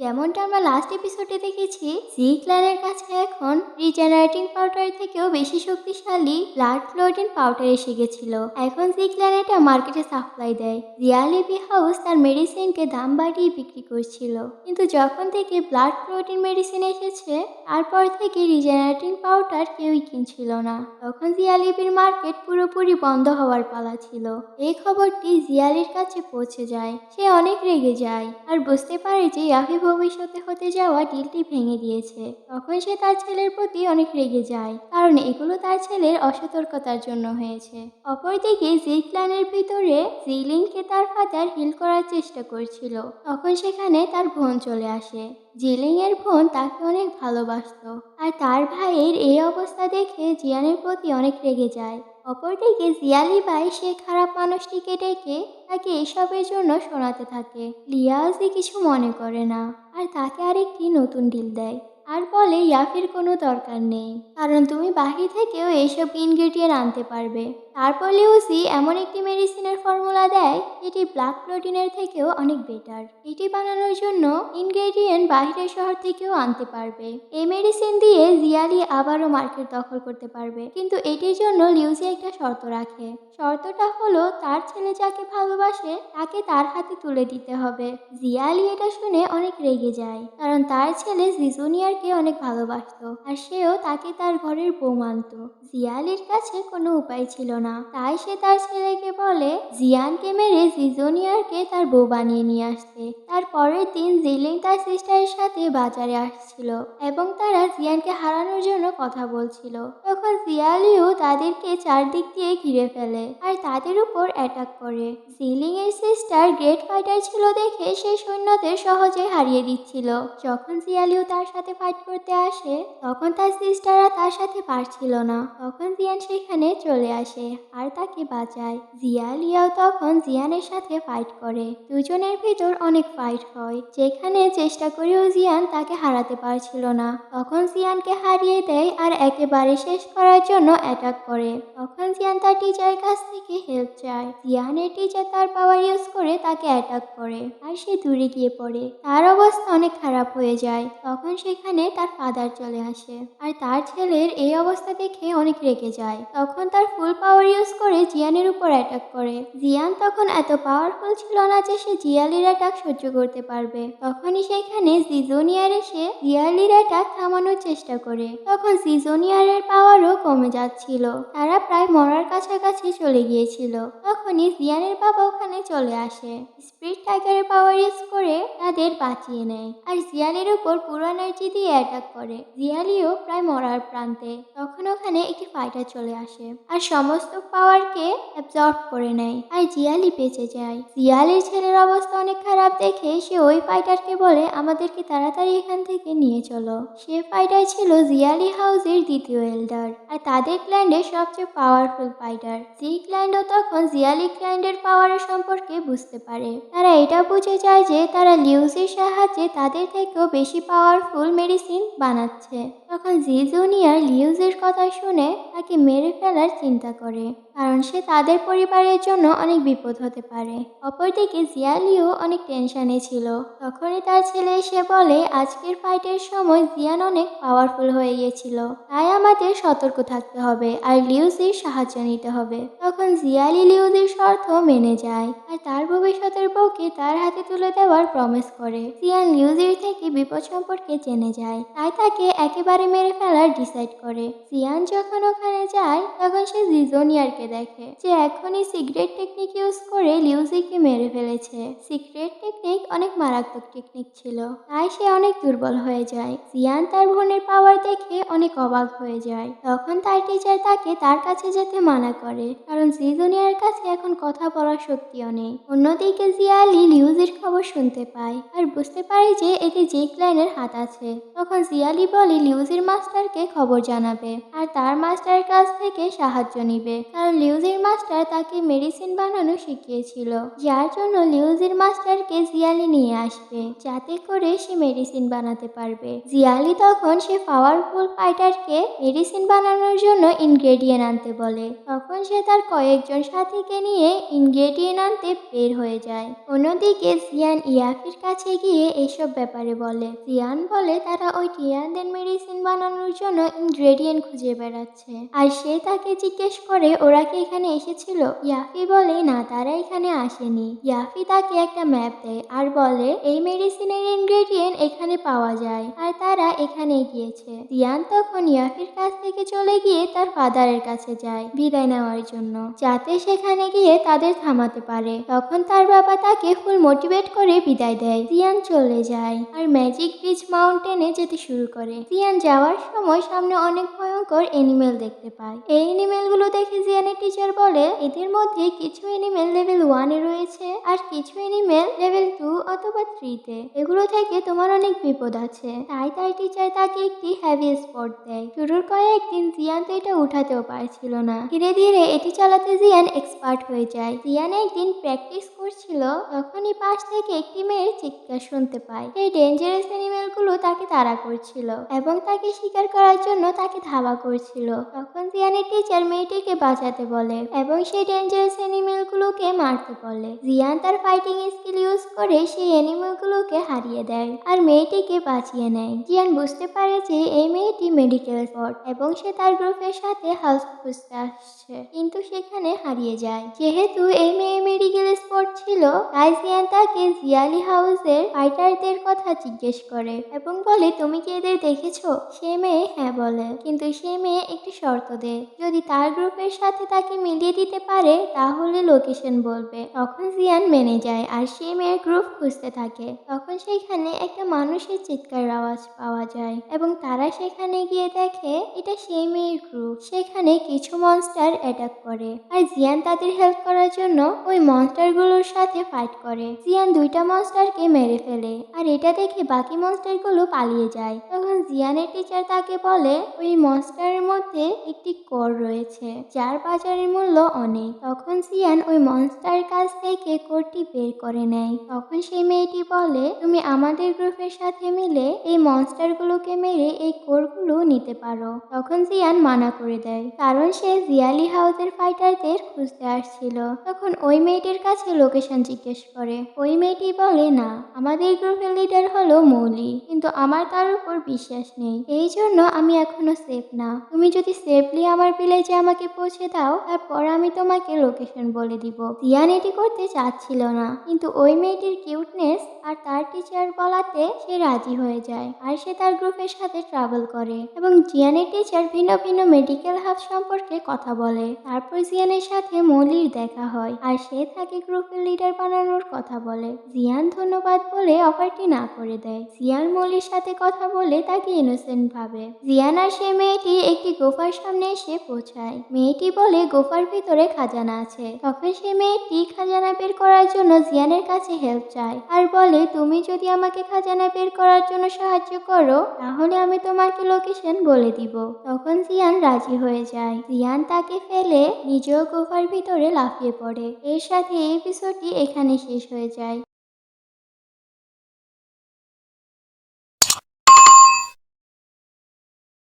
যেমনটা আমরা লাস্ট এপিসোডে দেখেছি, জি ক্ল্যানের কাছে এখন রিজেনারেটিং পাউডার থেকেও বেশি শক্তিশালী ব্লাড ক্লোটিন পাউডার এসে গেছিল। এখন জি ক্ল্যান এটা মার্কেটে সাপ্লাই দেয়। জিয়ালিবি হাউস তার মেডিসিনকে দাম বাড়িয়ে বিক্রি করছিল, কিন্তু যখন থেকে ব্লাড ক্লোটিন মেডিসিন এসেছে তারপর থেকে রিজেনারেটিং পাউডার কেউই কিনছিল না। তখন জিয়ালিবির মার্কেট পুরোপুরি বন্ধ হওয়ার পালা ছিল। এই খবরটি জিয়ালির কাছে পৌঁছে যায়। সে অনেক রেগে যায় আর বুঝতে পারে যে ইয়াফি ভবিষ্যতে হতে যাওয়া ডিলটি ভেঙে দিয়েছে। তখন সে তার ছেলের প্রতি অনেক রেগে যায়, কারণ এগুলো তার ছেলের অসতর্কতার জন্য হয়েছে। অপরদিকে জি ক্ল্যানের ভিতরে জিলিনকে তার ফাদার হিল করার চেষ্টা করছিল। তখন সেখানে তার বোন চলে আসে। জিলিং এর বোন তাকে অনেক ভালোবাসতো, আর তার ভাইয়ের এই অবস্থা দেখে জিয়ানের প্রতি অনেক রেগে যায়। অপরদিকে জিয়ালি বাই সে খারাপ মানুষটিকে ডেকে তাকে এসবের জন্য শোনাতে থাকে। লিয়াজি কিছু মনে করে না আর তাকে আরেকটি নতুন ডিল দেয় আর বলে ইয়াফির কোনো দরকার নেই, কারণ তুমি বাহির থেকেও এইসব ইনগ্রেডিয়েন্ট আনতে পারবে। তারপর লিউজি এমন একটি মেডিসিনের ফর্মুলা দেয় যেটি ব্লাড ক্লোটিনের থেকেও অনেক বেটার। এটি বানানোর জন্য ইনগ্রেডিয়েন্ট বাহিরের শহর থেকেও আনতে পারবে। এই মেডিসিন দিয়ে জিয়ালি আবারও মার্কেট দখল করতে পারবে, কিন্তু এটির জন্য লিউজি একটা শর্ত রাখে। শর্তটা হলো তার ছেলে যাকে ভালোবাসে তাকে তার হাতে তুলে দিতে হবে। জিয়ালি এটা শুনে অনেক রেগে যায়, কারণ তার ছেলে জিজুনিয়ারকে অনেক ভালোবাসতো আর সেও তাকে তার ঘরের বউ মানত। জিয়ালির কাছে কোনো উপায় ছিল না, তাই সে তার ছেলেকে বলে জিয়ানকে মেরে জিজুনিয়ারকে তার বউ বানিয়ে নিয়ে আসতে। তার পরের দিন জিলিং তার সিস্টারের সাথে বাজারে আসছিল এবং তারা জিয়ানকে হারানোর জন্য কথা বলছিল। তখন জিয়ালিও তাদেরকে চারদিক দিয়ে ঘিরে ফেলে আর তাদের উপর অ্যাটাক করে। জিলিং এর সিস্টার গ্রেট ফাইটার ছিল দেখে সে সৈন্যদের সহজে হারিয়ে দিচ্ছিল। যখন জিয়ালিও তার সাথে ফাইট করতে আসে তখন তার সিস্টাররা তার সাথে পারছিল না। তখন জিয়ান সেখানে চলে আসে আর তাকে বাঁচায়। জিয়ালিয়াও তখন জিয়ানের সাথে ফাইট করে। দুজনের ভিতর অনেক ফাইট হয়, যেখানে চেষ্টা করেও জিয়ান তাকে হারাতে পারছিল না। তখন জিয়ানকে হারিয়ে দেয় আর একেবারে শেষ করার জন্য অ্যাটাক করে। তখন জিয়ান তার টিচারের কাছ থেকে হেল্প চায়। জিয়ানের টিচার তার পাওয়ার ইউজ করে তাকে অ্যাটাক করে আর সে দূরে গিয়ে পড়ে। তার অবস্থা অনেক খারাপ হয়ে যায়। তখন সেখানে তার ফাদার চলে আসে আর তার ছেলের এই অবস্থা দেখে অনেক রেগে যায়। তখন তার ফুল পাওয়ার ইউজ করে জিয়ানের উপর অ্যাটাক করে। জিয়ান তখন এত পাওয়ারফুল ছিল না যে সে জিয়ালির অ্যাটাক সহ্য করতে পারবে। তখনই সেখানে জিজুনিয়ার এসে জিয়ালির অ্যাটাক থামানোর চেষ্টা করে। তখন জিজুনিয়ারের পাওয়ারও কমে যাচ্ছিল, তারা প্রায় মরার কাছাকাছি চলে গিয়েছিল। তখনই জিয়ানের বাবা ওখানে চলে আসে, স্পিড টাইগারের পাওয়ার ইউজ করে তাদের বাঁচিয়ে নেয় আর জিয়ালির উপর পুরো এনার্জি দিয়ে অ্যাটাক করে। জিয়ালিও প্রায় মরার প্রান্তে। তখন ওখানে একটি ফাইটার চলে আসে আর সমস্ত পাওয়ারকে অ্যাবজর্ব করে নেয় আর জিয়ালি বেঁচে যায়। জিয়ালির ছেলের অবস্থা অনেক খারাপ দেখে সে ওই ফাইটারকে বলে আমাদেরকে তাড়াতাড়ি এখান থেকে নিয়ে চলো। সে ফাইটার ছিল জিয়ালি হাউসের দ্বিতীয় এল্ডার আর তাদের ক্ল্যান্ডের সবচেয়ে পাওয়ারফুল ফাইটার। জি ক্ল্যান্ডও তখন জিয়ালি ক্ল্যান্ডের পাওয়ারের সম্পর্কে বুঝতে পারে। তারা এটা বুঝে যায় যে তারা লিউজির সাহায্যে তাদের থেকেও বেশি পাওয়ারফুল মেডিসিন বানাচ্ছে। তখন জি জুনিয়র লিউজির কথা শুনে তাকে মেরে ফেলার চিন্তা করে, কারণ সে তাদের পরিবারের জন্য অনেক বিপদ হতে পারে। অপরদিকে জিয়ালিও অনেক টেনশনে ছিল। তখনই তার ছেলে এসে বলে আজকের ফাইটের সময় জিয়ান অনেক পাওয়ারফুল হয়ে গিয়েছিল, তাই আমাদের সতর্ক থাকতে হবে আর লিউজির সাহায্য নিতে হবে। তখন জিয়ালি লিউজির শর্ত মেনে যায় আর তার ভবিষ্যতের বউকে তার হাতে তুলে দেওয়ার প্রমিস করে। জিয়ান লিউজির থেকে বিপদ সম্পর্কে জেনে যায়, তাই তাকে একেবারে মেরে ফেলার ডিসাইড করে। জিয়ান যখন ওখানে যায় তখন সে জিজোনিয়ারকে দেখে যে এখনই সিক্রেট টেকনিক ইউজ করে লিউজিকে মেরে ফেলেছে। সিক্রেট টেকনিক অনেক মারাত্মক টেকনিক ছিল, তাই সে অনেক দুর্বল হয়ে যায়। জিয়ান তার বোনের পাওয়ার দেখে অনেক অবাক হয়ে যায়। তখন তার টিচার তাকে তার কাছে যেতে মানা করে, কারণ জিজোনিয়ার কাছে এখন কথা বলার শক্তিও নেই। অন্যদিকে জিয়ালি লিউজির খবর শুনতে পায় আর বুঝতে পারে যে এতে জি ক্ল্যানের হাত আছে। তখন জিয়ালি বলে লিউজির মাস্টারকে খবর জানাবে আর তার মাস্টারের কাছ থেকে সাহায্য নিবে, কারণ লিউজির মাস্টার তাকে মেডিসিন বানানো শিখিয়েছিল, যার জন্য লিউজির মাস্টারকে জিয়ালি নিয়ে আসবে যাতে করে সে মেডিসিন বানাতে পারবে। জিয়ালি তখন সে পাওয়ারফুল ফাইটারকে মেডিসিন বানানোর জন্য ইনগ্রেডিয়েন্ট আনতে বলে। তখন সে তার কয়েকজন সাথীকে নিয়ে ইনগ্রেডিয়েন্ট আনতে বের হয়ে যায়। অন্যদিকে জিয়ান ইয়াফির কাছে গিয়ে এসব ব্যাপারে বলে। জিয়ান বলে তারা ওই টিয়ানদের মেডিসিন বানানোর জন্য ইনগ্রেডিয়েন্ট খুঁজে বেড়াচ্ছে, আর সে তাকে জিজ্ঞেস করে ওরা কি এখানে এসেছিল। ইয়াফি বলে না, তারা এখানে আসেনি। ইয়াফি তাকে একটা ম্যাপ দেয় আর বলে এই মেডিসিনের ইনগ্রেডিয়েন্ট এখানে পাওয়া যায় আর তারা এখানে গিয়েছে। জিয়ান তখন ইয়াফির কাছ থেকে চলে গিয়ে তার ফাদারের কাছে যায় বিদায় নেওয়ার জন্য, যাতে সেখানে গিয়ে তাদের থামাতে পারে। তখন তার বাবা তাকে ফুল মোটিভেট করে বিদায় দেয়। জিয়ান চলে যায় আর ম্যাজিক ব্রিজ মাউন্টেনে যেতে শুরু করে। জিয়ান যাওয়ার সময় সামনে অনেক ভয়ঙ্কর এনিমেল দেখতে পায়। এই এনিমেল গুলো দেখে জিয়ানের টিচার বলে এদের মধ্যে কিছু এনিমেল লেভেল 1 এ রয়েছে আর কিছু এনিমেল লেভেল 2 অথবা 3 তে। এগুলো থেকে তোমার অনেক বিপদ আছে। তাই তার টিচার তাকে একটি হেভি স্পট দেয়। শুরুর কয়েকদিন জিয়ান তো এটা উঠাতেও পারছিল না। ধীরে ধীরে এটি চালাতে জিয়ান এক্সপার্ট হয়ে যায়। জিয়ান একদিন প্র্যাকটিস করছিল, তখনই পাশ থেকে একটি মেয়ের চিৎকার শুনতে পায়। সেই ডেঞ্জারাস এনিমেল গুলো তাকে তাড়া করছিল এবং তাকে শিকার করার জন্য তাকে ধাওয়া করছিল। তখন জিয়ানের টিচার মেয়েটিকে বাঁচাতে বলে এবং সেই ডেঞ্জারাস এনিমেল গুলোকে মারতে বলে। জিয়ান তার ফাইটিং স্কিল ইউজ করে সেই এনিমেল গুলোকে হারিয়ে দেয় আর মেয়েটিকে বাঁচিয়ে নেয়। জিয়ান বুঝতে পারে যে এই মেয়েটি মেডিকেল স্পট এবং সে তার গ্রুপের সাথে হাউস খুঁজতে আসছে, কিন্তু সেখানে হারিয়ে যায়। যেহেতু এই মেয়ে মেডিকেল স্পট ছিল, তাই জিয়ান তাকে জিয়ালি হাউসের ফাইটারদের কথা জিজ্ঞেস করে এবং বলে তুমি কি এদের দেখেছো? সে মেয়ে হ্যাঁ বলে, কিন্তু সে মেয়ে একটি শর্ত দেয়, যদি তার গ্রুপের সাথে তাকে মিলিয়ে দিতে পারে তাহলে লোকেশন বলবে। তখন জিয়ান মেনে যায় আর সে মেয়ের গ্রুপ খুঁজতে থাকে। তখন সেখানে একটা মানুষের চিৎকার আওয়াজ পাওয়া যায় এবং তারা সেখানে গিয়ে দেখে এটা সেই মেয়ের গ্রুপ। সেখানে কিছু মনস্টার অ্যাটাক করে আর জিয়ান তাদের হেল্প করার জন্য ওই মনস্টার গুলোর সাথে ফাইট করে। জিয়ান দুইটা মনস্টারকে মেরে ফেলে আর এটা দেখে বাকি মনস্টার গুলো পালিয়ে যায়। তখন জিয়ানের টিচার তাকে বলে ওই মনস্টারের মধ্যে একটি কোর রয়েছে যার বাজারের মূল্য অনেক। তখন জিয়ান ওই মনস্টার কাছ থেকে কোরটি বের করে নেয়। তখন সেই মেয়েটি বলে তুমি আমাদের গ্রুপের সাথে মিলে এই মনস্টার গুলোকে মেরে এই কোরগুলো নিতে পারো। তখন জিয়ান মানা করে দেয়, কারণ সে জিয়ালি হাউসের ফাইটারদের খুঁজতে আসছিল। তখন ওই মেয়েটির কাছে লোকেশন জিজ্ঞেস করে। ওই মেয়েটি বলে না, আমাদের গ্রুপের লিডার হলো মৌলি, কিন্তু আমার তার উপর বিশ্বাস নেই, এই জন্য আমি এখনো সেফ না। তুমি যদি সেফলি আমার ভিলেজে আমাকে পৌঁছে দাও, তারপর আমি তোমাকে লোকেশন বলে দিব। জিয়ান এটি করতে চাচ্ছিল না, কিন্তু ওই মেয়েটির কিউটনেস আর তার টিচার বলাতে সে রাজি হয়ে যায় আর সে তার গ্রুপের সাথে ট্রাভেল করে এবং জিয়ানের টিচার ভিন্ন ভিন্ন মেডিকেল হাব সম্পর্কে কথা বলে। তারপর জিয়ানের সাথে মৌলির দেখা হয় আর সে তাকে গ্রুপের লিডার বানানোর কথা বলে। জিয়ান ধন্যবাদ বলে অফারটি না করে দেয়। জিয়ান মৌলির সাথে কথা বলে তাকে ইনোসেন্ট ভাবে। জিয়ান আর সে মেয়েটি একটি গুফার সামনে এসে পৌঁছায়। মেয়েটি বলে গুফার ভিতরে খাজানা আছে। তখন সে মেয়েটি খাজানা বের করার জন্য জিয়ানের কাছে হেল্প চায় আর বলে তুমি যদি আমাকে খাজানা বের করার জন্য সাহায্য করো তাহলে আমি তোমাকে লোকেশন বলে দিব। তখন জিয়ান রাজি হয়ে যায়। জিয়ান তাকে ফেলে নিজেও গুফার ভিতরে লাফিয়ে পড়ে। এর সাথে এই এপিসোডটি এখানে শেষ হয়ে যায়।